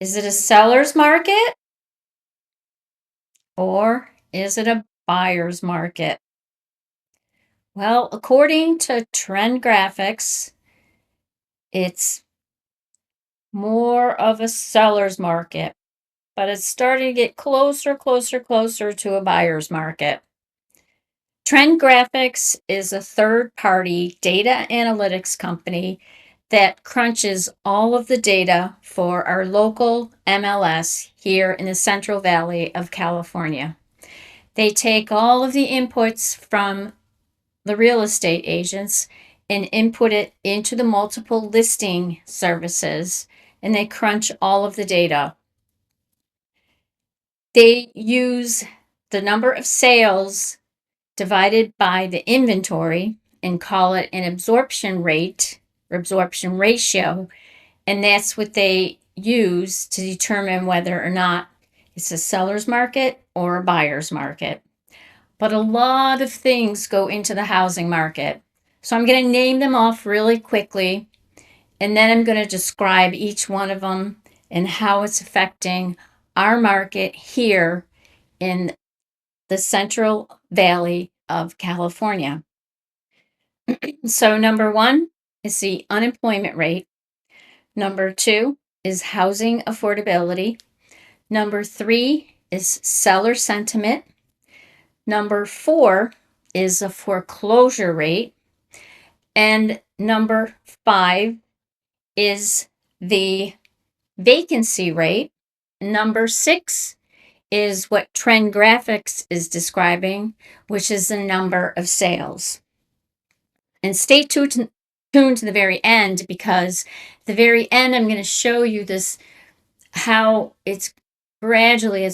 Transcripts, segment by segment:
Is it a seller's market or is it a buyer's market? Well, according to Trendgraphix, it's more of a seller's market, but it's starting to get closer to a buyer's market. Trendgraphix is a third-party data analytics company that crunches all of the data for our local MLS here in the Central Valley of California. They take all of the inputs from the real estate agents and input it into the multiple listing services, and they crunch all of the data. They use the number of sales divided by the inventory and call it an absorption rate or absorption ratio, and that's what they use to determine whether or not it's a seller's market or a buyer's market. But a lot of things go into the housing market. So I'm going to name them off really quickly, and then I'm going to describe each one of them and how it's affecting our market here in the Central Valley of California. So number one is the unemployment rate. Number two is housing affordability. Number three is seller sentiment. Number four is a foreclosure rate. And number five is the vacancy rate. Number six is what Trendgraphix is describing, which is the number of sales. And stay tuned to the very end, because at the very end I'm going to show you this, how it's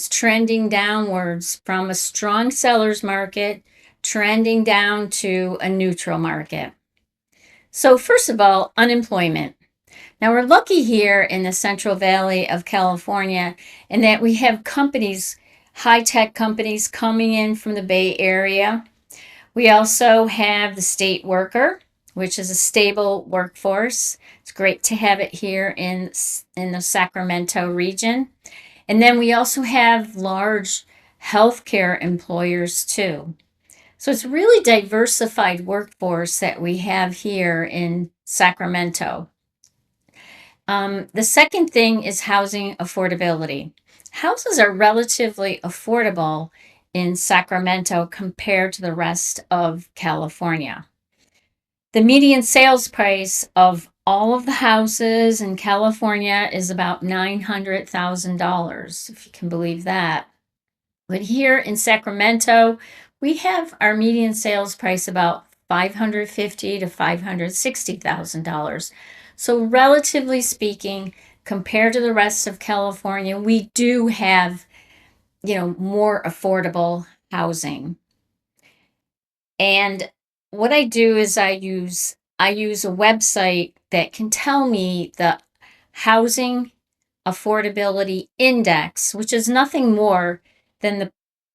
trending downwards from a strong seller's market, trending down to a neutral market. So first of all, unemployment. Now we're lucky here in the Central Valley of California in that we have companies, high-tech companies coming in from the Bay Area. We also have the state worker, which is a stable workforce. It's great to have it here in the Sacramento region. And then we also have large healthcare employers too. So it's really diversified workforce that we have here in Sacramento. The second thing is housing affordability. Houses are relatively affordable in Sacramento compared to the rest of California. The median sales price of all of the houses in California is about $900,000, if you can believe that. But here in Sacramento, we have our median sales price about $550,000 to $560,000. So relatively speaking, compared to the rest of California, we do have, more affordable housing. And what I do is I use a website that can tell me the housing affordability index, which is nothing more than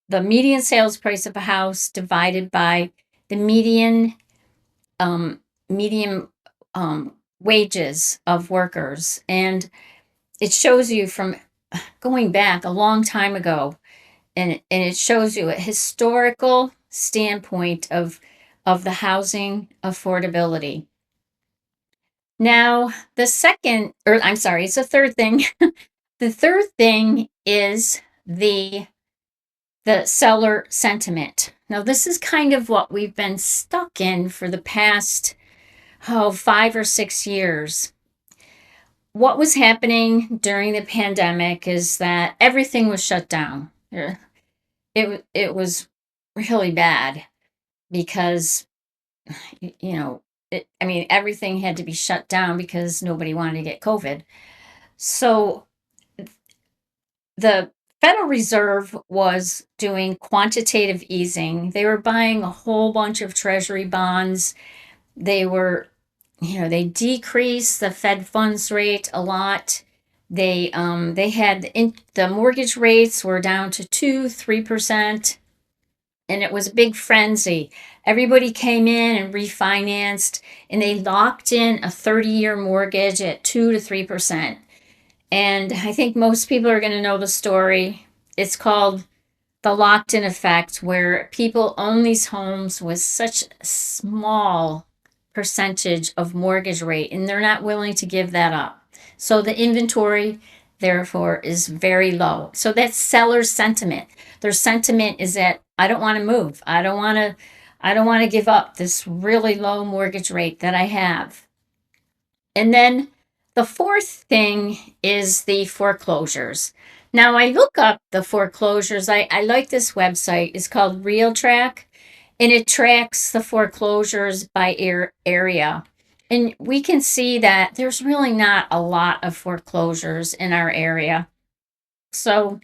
the median sales price of a house divided by the median wages of workers. And it shows you from going back a long time ago, and it shows you a historical standpoint of the housing affordability. Now, it's the third thing. The third thing is the seller sentiment. Now, this is kind of what we've been stuck in for the past 5 or 6 years. What was happening during the pandemic is that everything was shut down. It was really bad because, everything had to be shut down because nobody wanted to get COVID. So the Federal Reserve was doing quantitative easing. They were buying a whole bunch of treasury bonds. They were, they decreased the Fed funds rate a lot. They had the mortgage rates were down to 2-3%, and it was a big frenzy. Everybody came in and refinanced, and they locked in a 30-year mortgage at 2 to 3%. And I think most people are going to know the story. It's called the locked in effect, where people own these homes with such a small percentage of mortgage rate and they're not willing to give that up. So the inventory, therefore, is very low. So that's seller's sentiment. Their sentiment is that I don't want to move. I don't want to give up this really low mortgage rate that I have. And then the fourth thing is the foreclosures. Now, I look up the foreclosures. I like this website. It's called RealTrack, and it tracks the foreclosures by area. And we can see that there's really not a lot of foreclosures in our area. So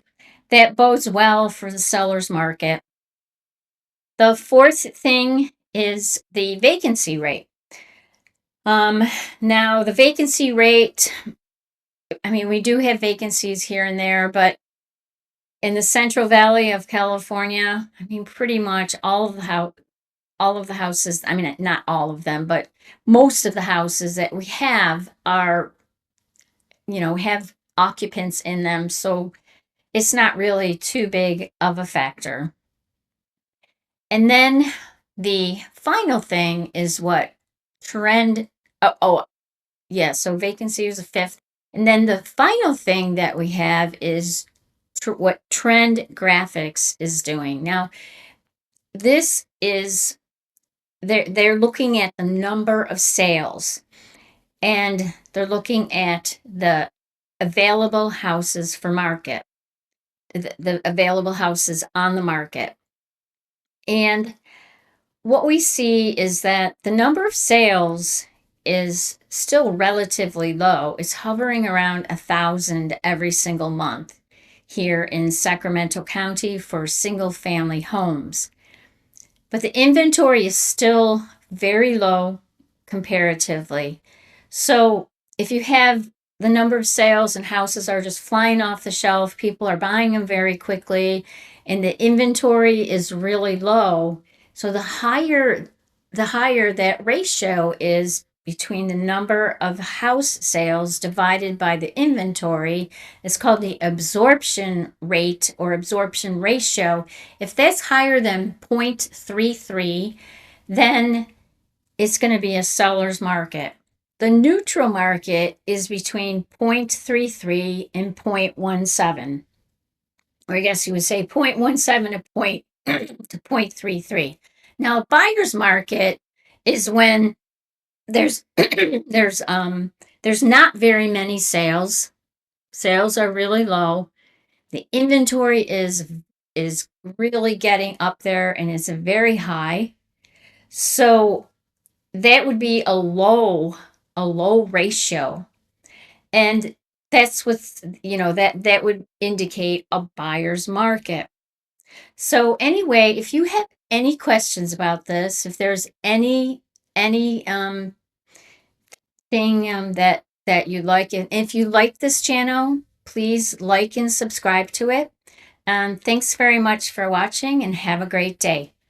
that bodes well for the seller's market. The fourth thing is the vacancy rate. Now the vacancy rate, I mean, we do have vacancies here and there, but in the Central Valley of California, I mean, pretty much all of the houses, I mean, not all of them, but most of the houses that we have are, have occupants in them. So it's not really too big of a factor. And then the final thing is what trend. Yeah, so vacancy is the fifth. And then the final thing that we have is what Trendgraphix is doing. Now, this is they're looking at the number of sales and they're looking at the available houses for market, the available houses on the market. And what we see is that the number of sales is still relatively low. It's hovering around 1,000 every single month here in Sacramento County for single family homes. But the inventory is still very low comparatively. So if you have the number of sales and houses are just flying off the shelf, people are buying them very quickly, and the inventory is really low. So the higher that ratio is between the number of house sales divided by the inventory, it's called the absorption rate or absorption ratio. If that's higher than 0.33, then it's going to be a seller's market. The neutral market is between 0.33 and 0.17. Or I guess you would say 0.17 to 0.33. Now, a buyer's market is when there's there's not very many sales. Sales are really low. The inventory is really getting up there and it's very high. So that would be a low ratio. And that's what's, that would indicate a buyer's market. So anyway, if you have any questions about this, if there's any thing that you like, and if you like this channel, please like and subscribe to it. Thanks very much for watching and have a great day.